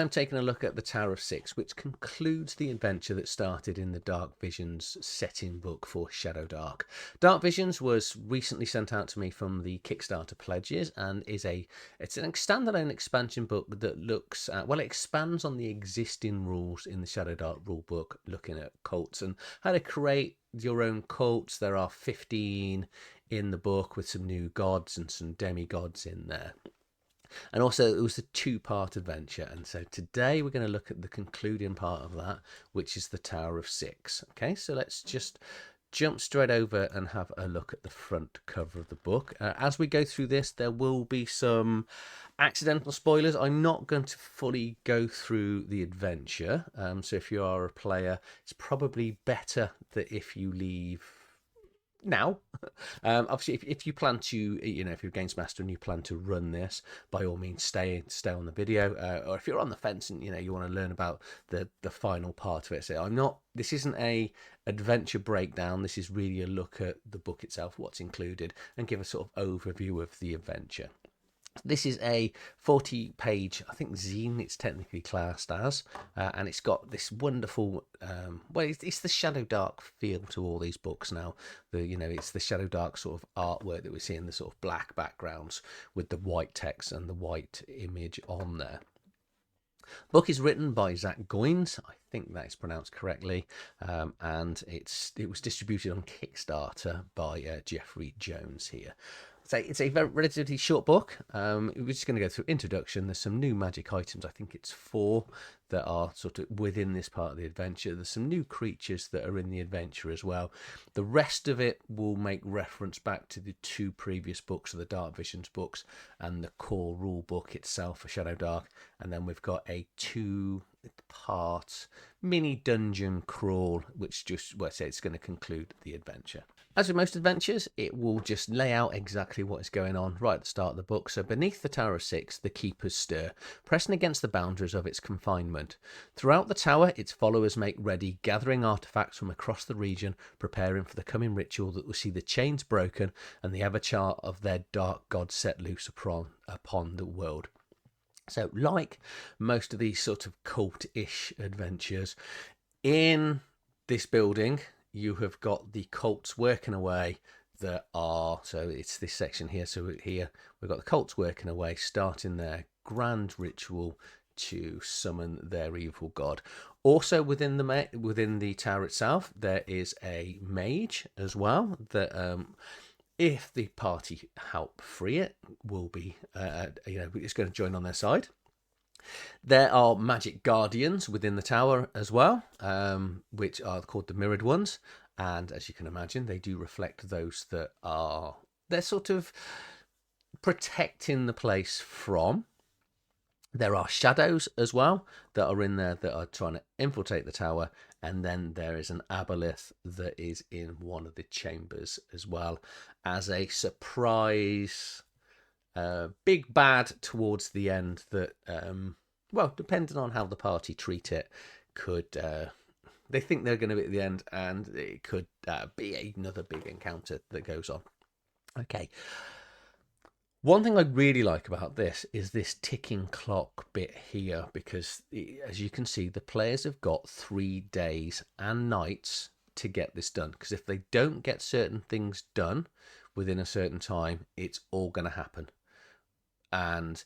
I'm taking a look at the Tower of Six, which concludes the adventure that started in the Dark Visions setting book for ShadowDark. Dark Visions was recently sent out to me from the Kickstarter pledges, and it's an standalone expansion book that looks at, well, it expands on the existing rules in the ShadowDark rulebook, looking at cults and how to create your own cults. There are 15 in the book with some new gods and some demigods in there. And also, it was a two-part adventure. And so today we're going to look at the concluding part of that, which is the Tower of Six. Okay, so let's just jump straight over and have a look at the front cover of the book. As we go through this, there will be some accidental spoilers. I'm not going to fully go through the adventure. So if you are a player, it's probably better that if you leave now. Obviously, if you plan to, if you're a games master and you plan to run this, by all means stay on the video. Or if you're on the fence and you want to learn about the final part of it, so this isn't a adventure breakdown. This is really a look at the book itself, what's included, and give a sort of overview of the adventure. This is a 40-page, I think, zine it's technically classed as, and it's got this wonderful, it's the ShadowDark feel to all these books now. It's the ShadowDark sort of artwork that we see in the sort of black backgrounds with the white text and the white image on there. Book is written by Zac Goins, I think that is pronounced correctly, and it was distributed on Kickstarter by Jeffrey Jones here. So it's a very relatively short book. We're just going to go through introduction. There's some new magic items. I think it's 4 that are sort of within this part of the adventure. There's some new creatures that are in the adventure as well. The rest of it will make reference back to the 2 previous books of the Dark Visions books and the core rule book itself for ShadowDark. And then we've got a 2-part mini dungeon crawl, which it's going to conclude the adventure. As with most adventures, it will just lay out exactly what is going on right at the start of the book. So beneath the Tower of Six, the keepers stir, pressing against the boundaries of its confinement. Throughout the tower, its followers make ready, gathering artifacts from across the region, preparing for the coming ritual that will see the chains broken and the avatar of their dark god set loose upon the world. So like most of these sort of cult-ish adventures, in this building, you have got the cults working away so it's this section here. So here we've got the cults working away, starting their grand ritual to summon their evil god. Also within the tower itself, there is a mage as well that if the party help free it, will be it's going to join on their side. There are magic guardians within the tower as well, which are called the mirrored ones, and as you can imagine, they do reflect those that they're sort of protecting the place from. There are shadows as well that are in there that are trying to infiltrate the tower, and then there is an aboleth that is in one of the chambers as well as a surprise big bad towards the end that, depending on how the party treat it, could they think they're going to be at the end, and it could be another big encounter that goes on. Okay. One thing I really like about this is this ticking clock bit here, because as you can see, the players have got 3 days and nights to get this done, because if they don't get certain things done within a certain time, it's all going to happen. And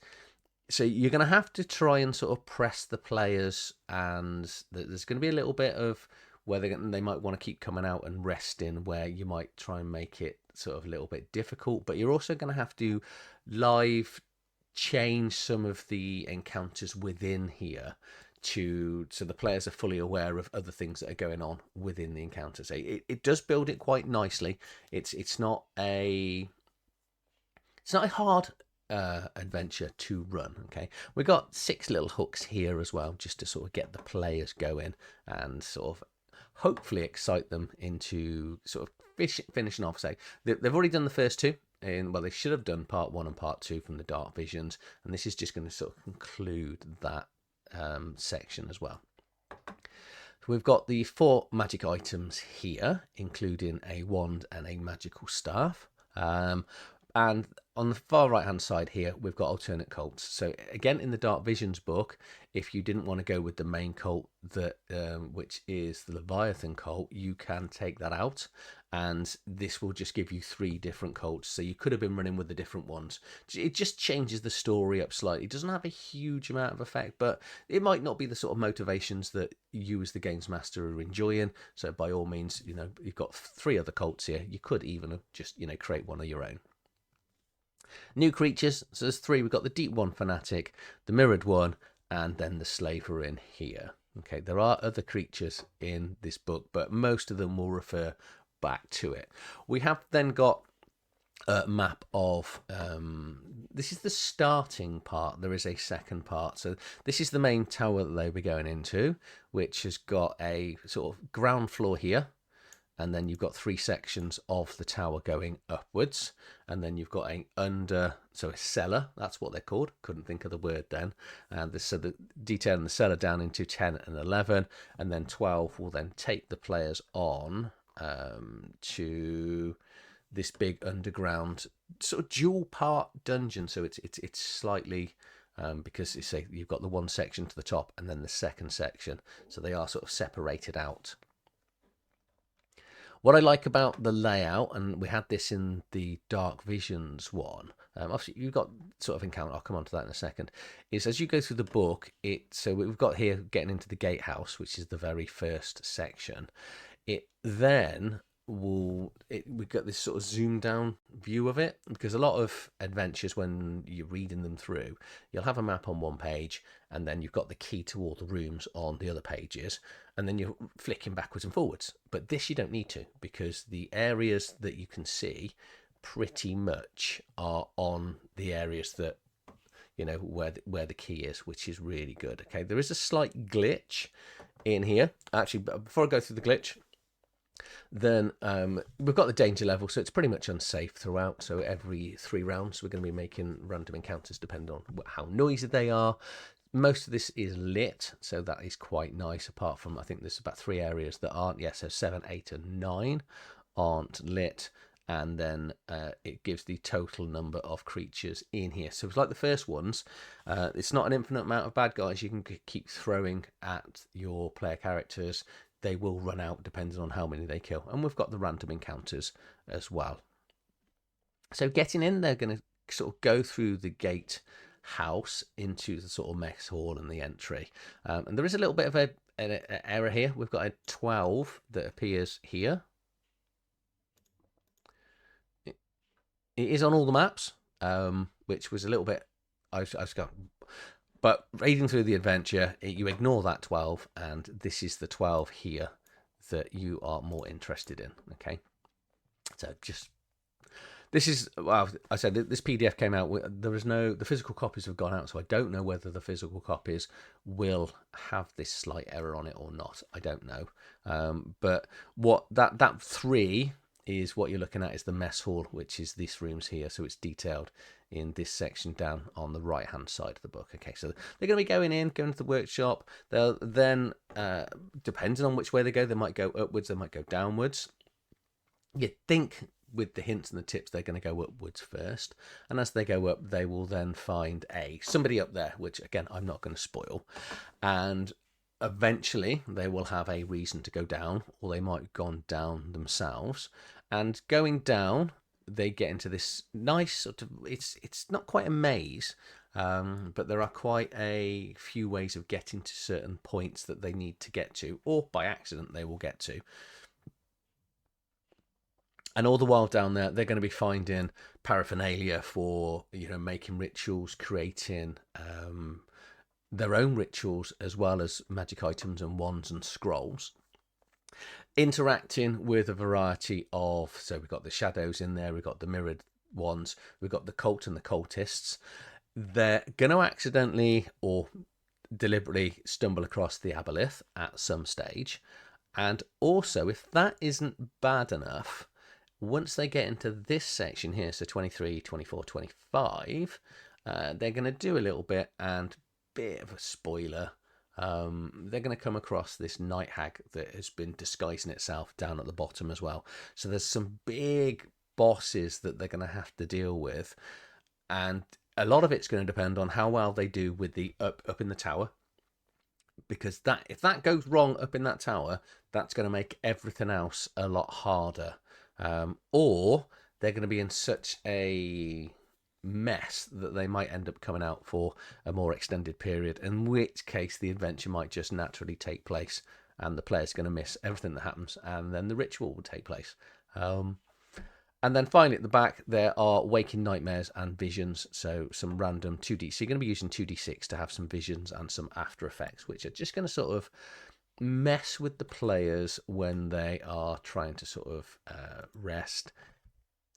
so you're going to have to try and sort of press the players, and there's going to be a little bit of where they might want to keep coming out and resting, where you might try and make it sort of a little bit difficult. But you're also going to have to live change some of the encounters within here so the players are fully aware of other things that are going on within the encounters. So it does build it quite nicely. It's not a hard adventure to run. Okay, we got 6 little hooks here as well, just to sort of get the players going and sort of hopefully excite them into sort of finishing off. Say they've already done the first 2, and they should have done part 1 and part 2 from the Dark Visions, and this is just going to sort of conclude that section as well. So we've got the 4 magic items here, including a wand and a magical staff. And on the far right hand side here, we've got alternate cults. So again, in the Dark Visions book, if you didn't want to go with the main cult, that which is the Leviathan cult, you can take that out, and this will just give you 3 different cults. So you could have been running with the different ones. It just changes the story up slightly. It doesn't have a huge amount of effect, but it might not be the sort of motivations that you as the games master are enjoying. So by all means, you've got 3 other cults here. You could even just create one of your own. New creatures, so there's 3. We've got the Deep One Fanatic, the Mirrored One, and then the Slaver in here. Okay, there are other creatures in this book, but most of them will refer back to it. We have then got a map of, this is the starting part. There is a second part. So this is the main tower that they'll be going into, which has got a sort of ground floor here. And then you've got 3 sections of the tower going upwards. And then you've got a cellar, that's what they're called. Couldn't think of the word then. And so the detail in the cellar down into 10 and 11. And then 12 will then take the players on to this big underground sort of dual part dungeon. So it's slightly... because you've got the one section to the top and then the second section. So they are sort of separated out. What I like about the layout, and we had this in the Dark Visions one, obviously you've got sort of encounter, I'll come on to that in a second, is as you go through the book, so we've got here getting into the gatehouse, which is the very first section. It then we've got this sort of zoom down view of it, because a lot of adventures, when you're reading them through, you'll have a map on one page and then you've got the key to all the rooms on the other pages, and then you're flicking backwards and forwards. But this you don't need to, because the areas that you can see pretty much are on the areas that where the key is, which is really good. Okay, there is a slight glitch in here. Actually, before I go through the glitch, then we've got the danger level, so it's pretty much unsafe throughout. So every 3 rounds we're going to be making random encounters depending on how noisy they are. Most of this is lit, so that is quite nice, apart from I think there's about 3 areas that aren't. So 7, 8 and 9 aren't lit, and then it gives the total number of creatures in here. So it's like the first ones, it's not an infinite amount of bad guys you can keep throwing at your player characters. They will run out depending on how many they kill. And we've got the random encounters as well. So getting in, they're going to sort of go through the gate house into the sort of mess hall and the entry. And there is a little bit of an error here. We've got a 12 that appears here. It is on all the maps, which was a little bit... I was going... But reading through the adventure, you ignore that 12, and this is the 12 here that you are more interested in, okay? So this is, well, I said this PDF came out, the physical copies have gone out, so I don't know whether the physical copies will have this slight error on it or not. I don't know. But what that 3 is, what you're looking at is the mess hall, which is these rooms here, so it's detailed in this section down on the right hand side of the book. Okay, so they're going to be going to the workshop. They'll then, depending on which way they go, they might go upwards, they might go downwards. You'd think with the hints and the tips they're going to go upwards first, and as they go up they will then find somebody up there, which again I'm not going to spoil, and eventually they will have a reason to go down, or they might have gone down themselves. And going down, they get into this nice sort of, it's not quite a maze, but there are quite a few ways of getting to certain points that they need to get to, or by accident they will get to. And all the while down there, they're going to be finding paraphernalia for, making rituals, creating their own rituals, as well as magic items and wands and scrolls. Interacting with a variety of, so we've got the shadows in there, we've got the mirrored ones, we've got the cult and the cultists. They're going to accidentally or deliberately stumble across the aboleth at some stage. And also, if that isn't bad enough, once they get into this section here, so 23, 24, 25, they're going to do a little bit, and bit of a spoiler, they're going to come across this night hag that has been disguising itself down at the bottom as well. So there's some big bosses that they're going to have to deal with. And a lot of it's going to depend on how well they do with the up in the tower, because that if that goes wrong up in that tower, that's going to make everything else a lot harder. Or they're going to be in such a mess that they might end up coming out for a more extended period, in which case the adventure might just naturally take place and the player's going to miss everything that happens, and then the ritual will take place. And then finally at the back, there are waking nightmares and visions, so some random 2D. So you're going to be using 2D6 to have some visions and some after effects, which are just going to sort of mess with the players when they are trying to sort of rest,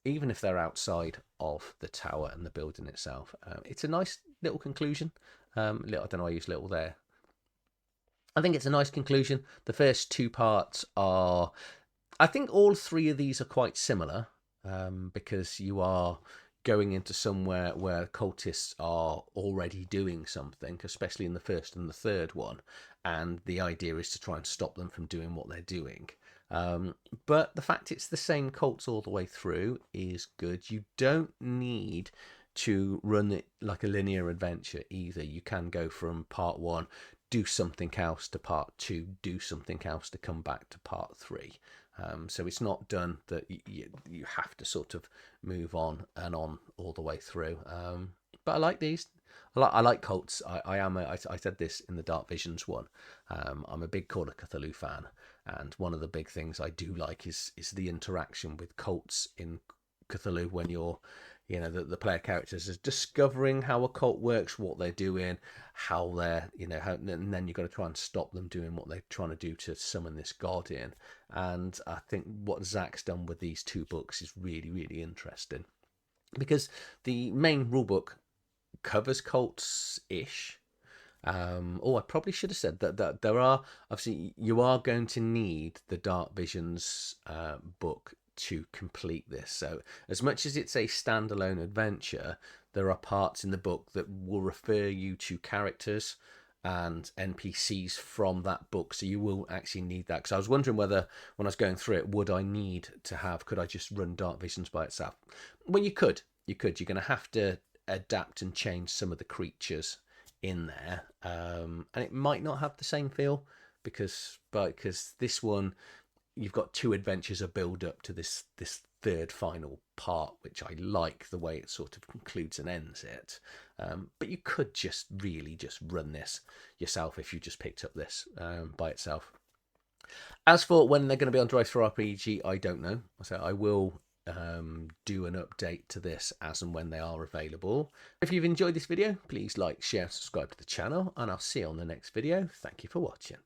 even if they're outside of the tower and the building itself. It's a nice little conclusion. I don't know why I use little there. I think it's a nice conclusion. The first two parts are... I think all three of these are quite similar, because you are going into somewhere where cultists are already doing something, especially in the first and the third one, and the idea is to try and stop them from doing what they're doing. But the fact it's the same cults all the way through is good. You don't need to run it like a linear adventure either. You can go from part 1, do something else, to part 2, do something else, to come back to part 3. So it's not done that you have to sort of move on and on all the way through. But I like these. I like cults. I said this in the Dark Visions one. I'm a big Call of Cthulhu fan, and one of the big things I do like is the interaction with cults in Cthulhu, when you're, you know, the player characters is discovering how a cult works, what they're doing, how they're, you know, how, and then you've got to try and stop them doing what they're trying to do to summon this god in. And I think what Zac's done with these 2 books is really, really interesting, because the main rulebook covers cults-ish. I probably should have said that there are, obviously, you are going to need the Dark Visions book to complete this. So as much as it's a standalone adventure, there are parts in the book that will refer you to characters and NPCs from that book, so you will actually need that. Because I was wondering whether, when I was going through it, could I just run Dark Visions by itself? Well, you're going to have to adapt and change some of the creatures in there, and it might not have the same feel, because this one, you've got 2 adventures of build up to this third final part, which I like the way it sort of concludes and ends it. But you could just really just run this yourself if you just picked up this by itself. As for when they're going to be on Drive-Thru RPG, I don't know. So I will do an update to this as and when they are available. If you've enjoyed this video, please like, share, subscribe to the channel, and I'll see you on the next video. Thank you for watching.